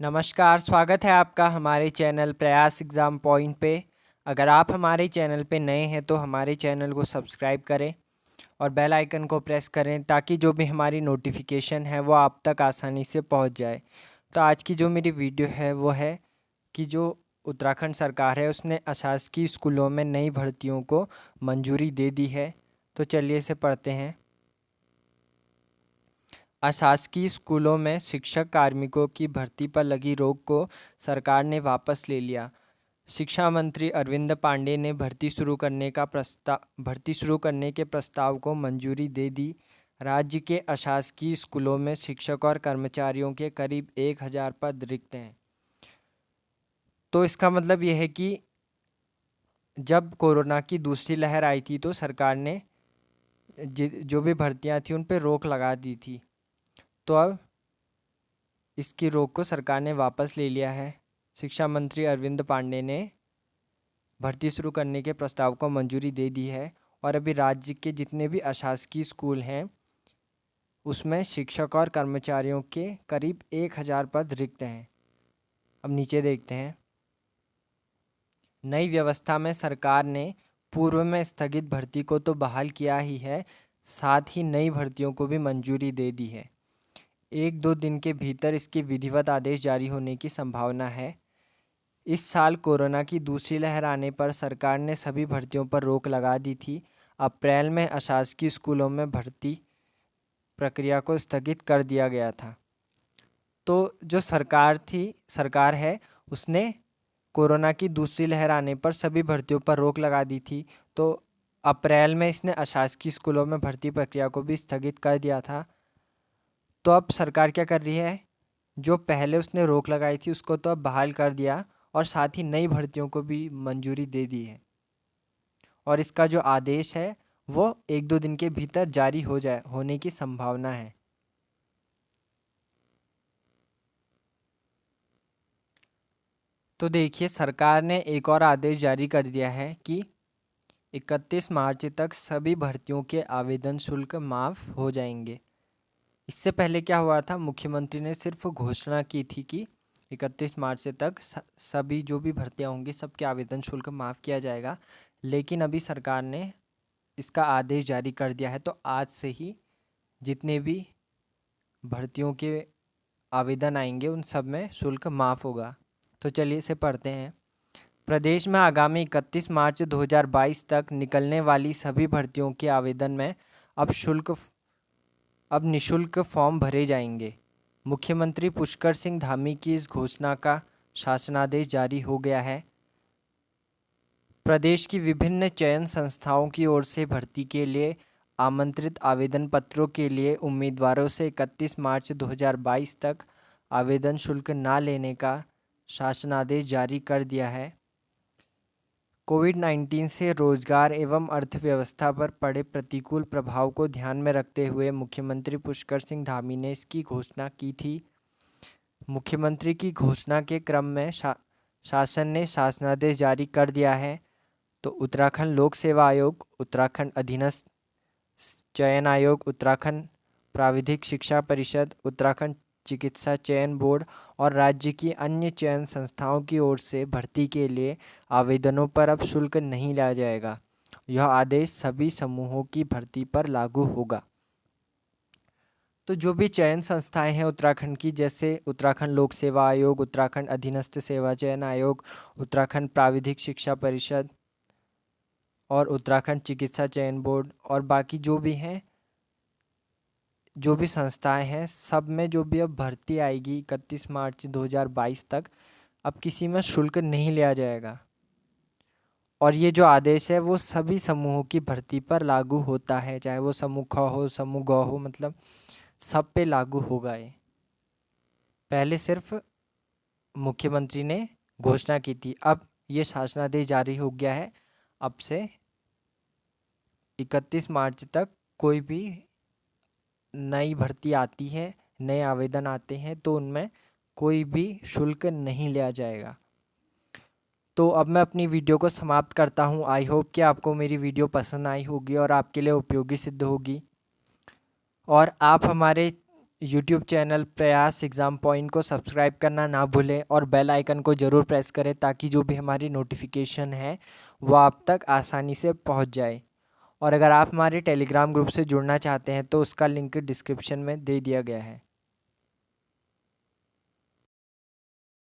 नमस्कार, स्वागत है आपका हमारे चैनल प्रयास एग्ज़ाम पॉइंट पे। अगर आप हमारे चैनल पे नए हैं तो हमारे चैनल को सब्सक्राइब करें और बेल आइकन को प्रेस करें ताकि जो भी हमारी नोटिफिकेशन है वो आप तक आसानी से पहुंच जाए। तो आज की जो मेरी वीडियो है वो है कि जो उत्तराखंड सरकार है उसने अशासकीय स्कूलों में नई भर्तियों को मंजूरी दे दी है। तो चलिए इसे पढ़ते हैं। अशासकीय स्कूलों में शिक्षक कार्मिकों की भर्ती पर लगी रोक को सरकार ने वापस ले लिया। शिक्षा मंत्री अरविंद पांडे ने भर्ती शुरू करने के प्रस्ताव को मंजूरी दे दी। राज्य के अशासकीय स्कूलों में शिक्षक और कर्मचारियों के करीब 1000 पद रिक्त हैं। तो इसका मतलब यह है कि जब कोरोना की दूसरी लहर आई थी तो सरकार ने जो भी भर्तियां थी उन पर रोक लगा दी थी। तो अब इसकी रोक को सरकार ने वापस ले लिया है। शिक्षा मंत्री अरविंद पांडे ने भर्ती शुरू करने के प्रस्ताव को मंजूरी दे दी है और अभी राज्य के जितने भी अशासकीय स्कूल हैं उसमें शिक्षक और कर्मचारियों के करीब 1000 पद रिक्त हैं। अब नीचे देखते हैं। नई व्यवस्था में सरकार ने पूर्व में स्थगित भर्ती को तो बहाल किया ही है, साथ ही नई भर्तियों को भी मंजूरी दे दी है। 1-2 दिन के भीतर इसकी विधिवत आदेश जारी होने की संभावना है। इस साल कोरोना की दूसरी लहर आने पर सरकार ने सभी भर्तियों पर रोक लगा दी थी। अप्रैल में अशासकीय स्कूलों में भर्ती प्रक्रिया को स्थगित कर दिया गया था। तो जो सरकार है उसने कोरोना की दूसरी लहर आने पर सभी भर्तियों पर रोक लगा दी थी। तो अप्रैल में इसने अशासकीय स्कूलों में भर्ती प्रक्रिया को भी स्थगित कर दिया था। तो अब सरकार क्या कर रही है, जो पहले उसने रोक लगाई थी उसको तो अब बहाल कर दिया और साथ ही नई भर्तियों को भी मंजूरी दे दी है। और इसका जो आदेश है वो 1-2 दिन के भीतर जारी होने की संभावना है। तो देखिए, सरकार ने एक और आदेश जारी कर दिया है कि 31 मार्च तक सभी भर्तियों के आवेदन शुल्क माफ़ हो जाएंगे। इससे पहले क्या हुआ था, मुख्यमंत्री ने सिर्फ घोषणा की थी कि 31 मार्च तक सभी जो भी भर्तियां होंगी सबके आवेदन शुल्क माफ़ किया जाएगा। लेकिन अभी सरकार ने इसका आदेश जारी कर दिया है, तो आज से ही जितने भी भर्तियों के आवेदन आएंगे उन सब में शुल्क माफ़ होगा। तो चलिए इसे पढ़ते हैं। प्रदेश में आगामी 31 मार्च 2022 तक निकलने वाली सभी भर्तियों के आवेदन में अब निःशुल्क फॉर्म भरे जाएंगे। मुख्यमंत्री पुष्कर सिंह धामी की इस घोषणा का शासनादेश जारी हो गया है। प्रदेश की विभिन्न चयन संस्थाओं की ओर से भर्ती के लिए आमंत्रित आवेदन पत्रों के लिए उम्मीदवारों से 31 मार्च 2022 तक आवेदन शुल्क न लेने का शासनादेश जारी कर दिया है। कोविड-19 से रोजगार एवं अर्थव्यवस्था पर पड़े प्रतिकूल प्रभाव को ध्यान में रखते हुए मुख्यमंत्री पुष्कर सिंह धामी ने इसकी घोषणा की थी। मुख्यमंत्री की घोषणा के क्रम में शासन ने शासनादेश जारी कर दिया है। तो उत्तराखंड लोक सेवा आयोग, उत्तराखंड अधीनस्थ चयन आयोग, उत्तराखंड प्राविधिक शिक्षा परिषद, उत्तराखंड चिकित्सा चयन बोर्ड और राज्य की अन्य चयन संस्थाओं की ओर से भर्ती के लिए आवेदनों पर अब शुल्क नहीं लिया जाएगा। यह आदेश सभी समूहों की भर्ती पर लागू होगा। तो जो भी चयन संस्थाएं हैं उत्तराखंड की, जैसे उत्तराखंड लोक सेवा आयोग, उत्तराखंड अधीनस्थ सेवा चयन आयोग, उत्तराखंड प्राविधिक शिक्षा परिषद और उत्तराखंड चिकित्सा चयन बोर्ड और बाकी जो भी हैं, जो भी संस्थाएं हैं, सब में जो भी अब भर्ती आएगी 31 मार्च 2022 तक, अब किसी में शुल्क नहीं लिया जाएगा। और ये जो आदेश है वो सभी समूहों की भर्ती पर लागू होता है, चाहे वो समूह ख हो, समूह ग हो, मतलब सब पे लागू होगा ये। पहले सिर्फ मुख्यमंत्री ने घोषणा की थी, अब ये शासनादेश जारी हो गया है। अब से 31 मार्च तक कोई भी नई भर्ती आती है, नए आवेदन आते हैं तो उनमें कोई भी शुल्क नहीं लिया जाएगा। तो अब मैं अपनी वीडियो को समाप्त करता हूँ। आई होप कि आपको मेरी वीडियो पसंद आई होगी और आपके लिए उपयोगी सिद्ध होगी। और आप हमारे यूट्यूब चैनल प्रयास एग्ज़ाम पॉइंट को सब्सक्राइब करना ना भूलें और बेल आइकन को ज़रूर प्रेस करें ताकि जो भी हमारी नोटिफिकेशन है वो आप तक आसानी से पहुंच जाए। और अगर आप हमारे टेलीग्राम ग्रुप से जुड़ना चाहते हैं तो उसका लिंक डिस्क्रिप्शन में दे दिया गया है।